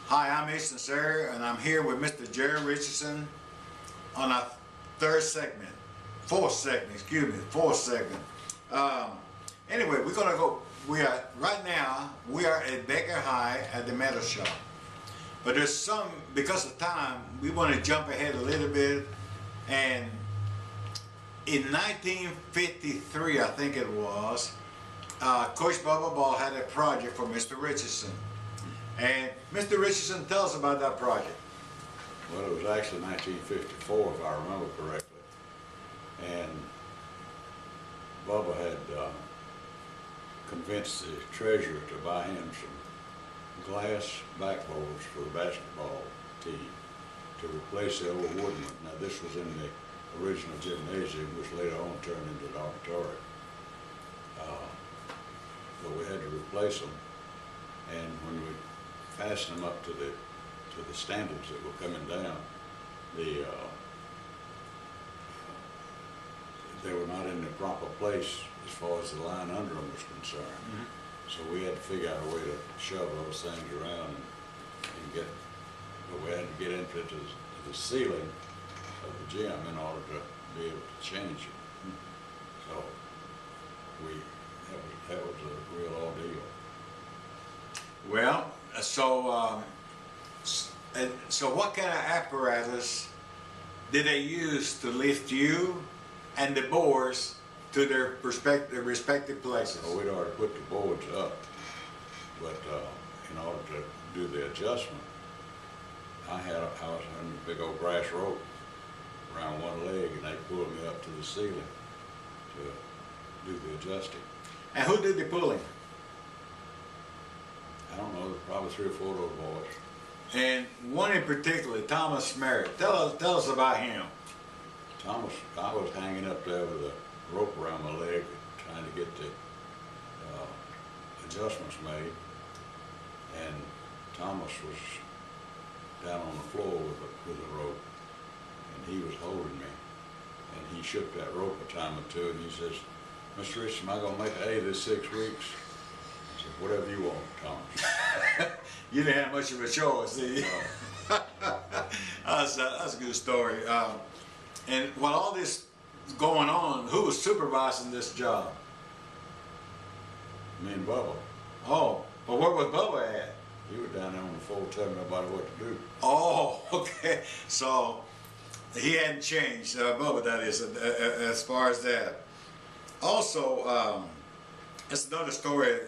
Hi, I'm Easton Sir, and I'm here with Mr. Jere Richardson on our fourth segment. Anyway, we're gonna go. Right now. We are at Baker High at the metal shop. But because of time, we want to jump ahead a little bit. And in 1953, I think it was, Coach Bubba Ball had a project for Mr. Richardson. And Mr. Richardson, tell us about that project. Well, it was actually 1954, if I remember correctly. And Bubba had convinced the treasurer to buy him some glass backboards for the basketball team to replace the old wooden one. Now, this was in the original gymnasium, which later on turned into an auditorium. But we had to replace them, and when we fastened them up to the standards that were coming down, they were not in the proper place as far as the line under them was concerned. Mm-hmm. So we had to figure out a way to shove those things around and get, but we had to get into the ceiling of the gym in order to be able to change it. So that was a real ordeal. Well, so what kind of apparatus did they use to lift you and the boards to their respective places? Well, we'd already put the boards up, but in order to do the adjustment, I was on a big old brass rope around one leg, and they pulled me up to the ceiling to do the adjusting. And who did the pulling? I don't know, probably 3 or 4 of those boys. And one in particular, Thomas Merritt. Tell us about him. Thomas, I was hanging up there with a rope around my leg, trying to get the adjustments made, and Thomas was down on the floor with a rope, and he was holding me, and he shook that rope a time or two, and he says, "Mr. Richardson, am I going to make an A this 6 weeks?" I said, "Whatever you want, Thomas." You didn't have much of a choice, did you? That's a good story. And while all this was going on, who was supervising this job? Me and Bubba. Oh, but where was Bubba at? He was down there on the floor telling nobody what to do. Oh, okay. So he hadn't changed, Bubba, that is, as far as that. Also, it's another story.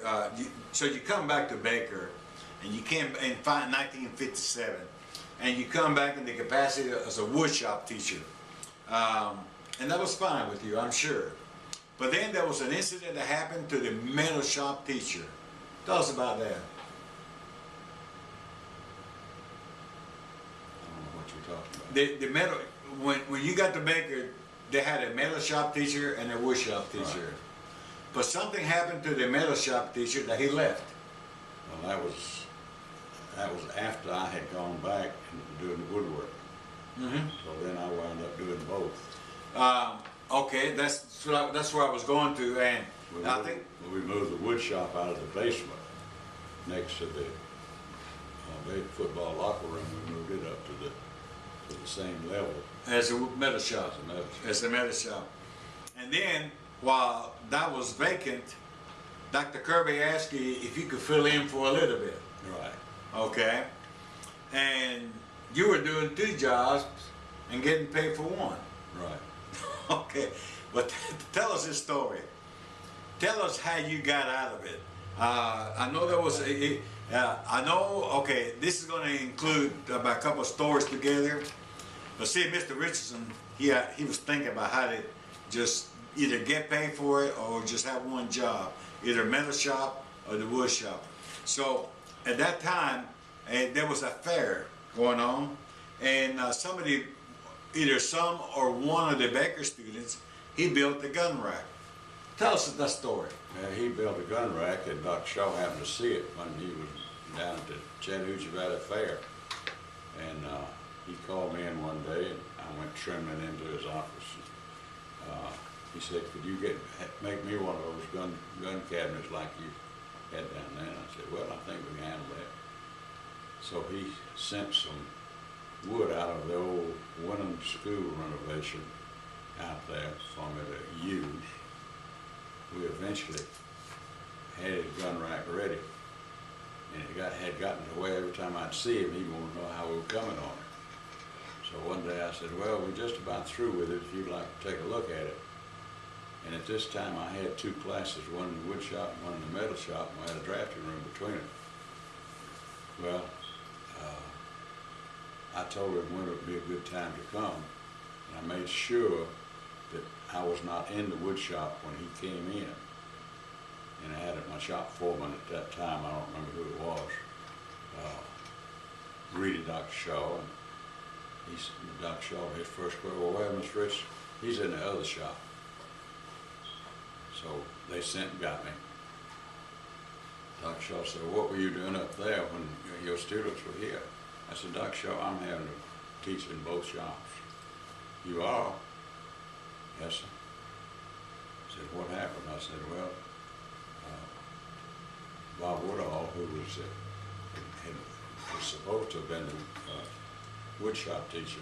So you come back to Baker, and you came in 1957, and you come back in the capacity as a woodshop teacher. And that was fine with you, I'm sure. But then there was an incident that happened to the metal shop teacher. Tell us about that. I don't know what you're talking about. The metal, when you got to Baker, they had a metal shop teacher and a wood shop teacher. Right. But something happened to the metal shop teacher that he left. Well, that was after I had gone back and doing the woodwork. Mm-hmm. So then I wound up doing both. Okay, that's where I was going to, and I think we moved the wood shop out of the basement next to the big football locker room. We moved it up to the same level as a metal shop. As a metal shop. And then while that was vacant, Dr. Kirby asked you if you could fill in for a little bit. Right. Okay. And you were doing 2 jobs and getting paid for one. Right. Okay. But tell us this story. Tell us how you got out of it. I know there was okay, this is going to include about a couple of stories together. But see, Mr. Richardson, he was thinking about how to just either get paid for it or just have one job, either metal shop or the wood shop. So at that time, there was a fair going on, and either some or one of the Baker students, he built the gun rack. Tell us that story. He built a gun rack, and Dr. Shaw happened to see it when he was down at the Chattanooga Valley Fair. And he called me in one day, and I went trembling into his office. He said, "Could you make me one of those gun cabinets like you had down there?" And I said, "Well, I think we can handle that." So he sent some wood out of the old Vocational School renovation out there for me to use. We eventually had his gun rack ready, and it had gotten to where every time I'd see him, he'd want to know how we were coming on it. So one day I said, well, we're just about through with it if you'd like to take a look at it. And at this time I had two classes, one in the wood shop and one in the metal shop, and we had a drafting room between them. Well, I told him when it would be a good time to come, and I made sure that I was not in the wood shop when he came in. And I had my shop foreman at that time, I don't remember who it was, greeted Dr. Shaw, and Dr. Shaw, his first quote, well, where Mr. Richardson? He's in the other shop. So they sent and got me. Dr. Shaw said, what were you doing up there when your students were here? I said, Dr. Shaw, I'm having to teach in both shops. You are? Yes, sir. He said, what happened? I said, well, Bob Woodall, who was supposed to have been the wood shop teacher,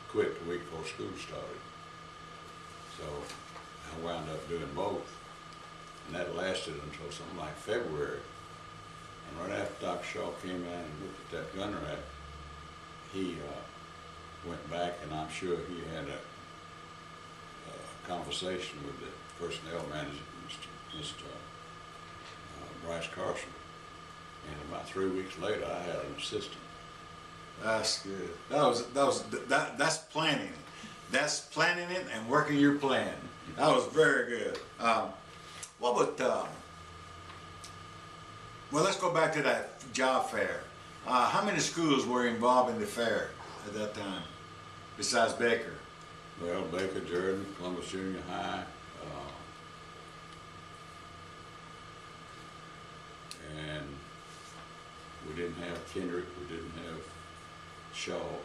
quit the week before school started. So I wound up doing both. And that lasted until something like February. And right after Dr. Shaw came in and looked at that gun rack, he went back, and I'm sure he had a conversation with the personnel manager, Mr. Bryce Carson. And about 3 weeks later, I had an assistant. That's good. That's planning. That's planning it and working your plan. That was very good. What would, well, let's go back to that job fair. How many schools were involved in the fair at that time, besides Baker? Well, Baker, Jere, Columbus Junior High, and we didn't have Kendrick, we didn't have Shaw,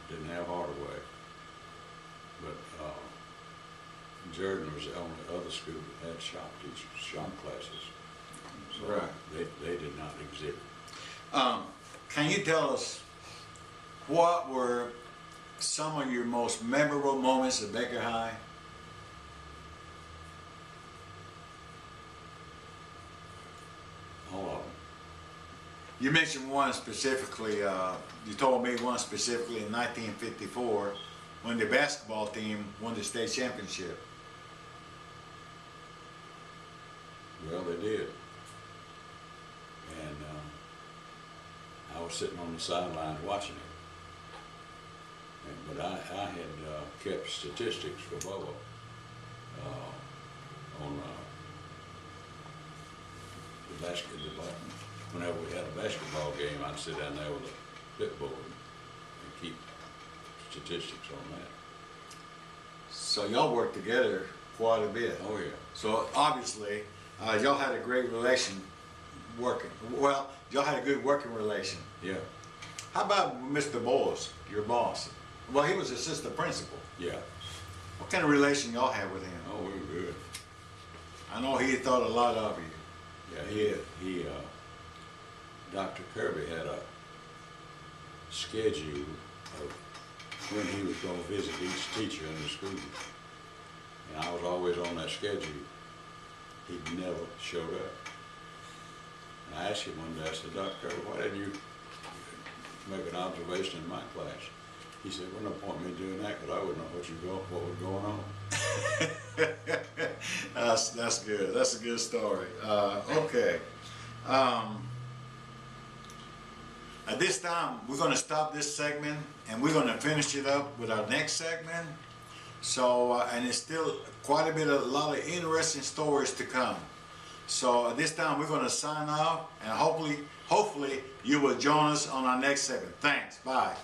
didn't have Hardaway, but Jordan was the only other school that had shop teachers, shop classes. So right. They did not exhibit. Can you tell us what were some of your most memorable moments at Baker High? All of them. You mentioned one specifically, you told me one specifically in 1954 when the basketball team won the state championship. Well, they did. And I was sitting on the sidelines watching it. But I had kept statistics for Bubba on the basketball. Whenever we had a basketball game, I'd sit down there with a clipboard and keep statistics on that. So y'all worked together quite a bit. Oh, yeah. So obviously, y'all had a great relation working. Well, y'all had a good working relation. Yeah. How about Mr. Bowles, your boss? Well, he was assistant principal. Yeah. What kind of relation y'all had with him? Oh, we were good. I know he thought a lot of you. Yeah, Dr. Kirby had a schedule of when he was going to visit each teacher in the school. And I was always on that schedule. He never showed up. And I asked him one day, I said, Dr. Kirby, why didn't you make an observation in my class? He said, well, no point in me doing that because I wouldn't know what was going on. That's good. That's a good story. Okay. At this time, we're going to stop this segment and we're going to finish it up with our next segment. So, and it's still quite a lot of interesting stories to come. So at this time, we're going to sign off, and hopefully you will join us on our next segment. Thanks. Bye.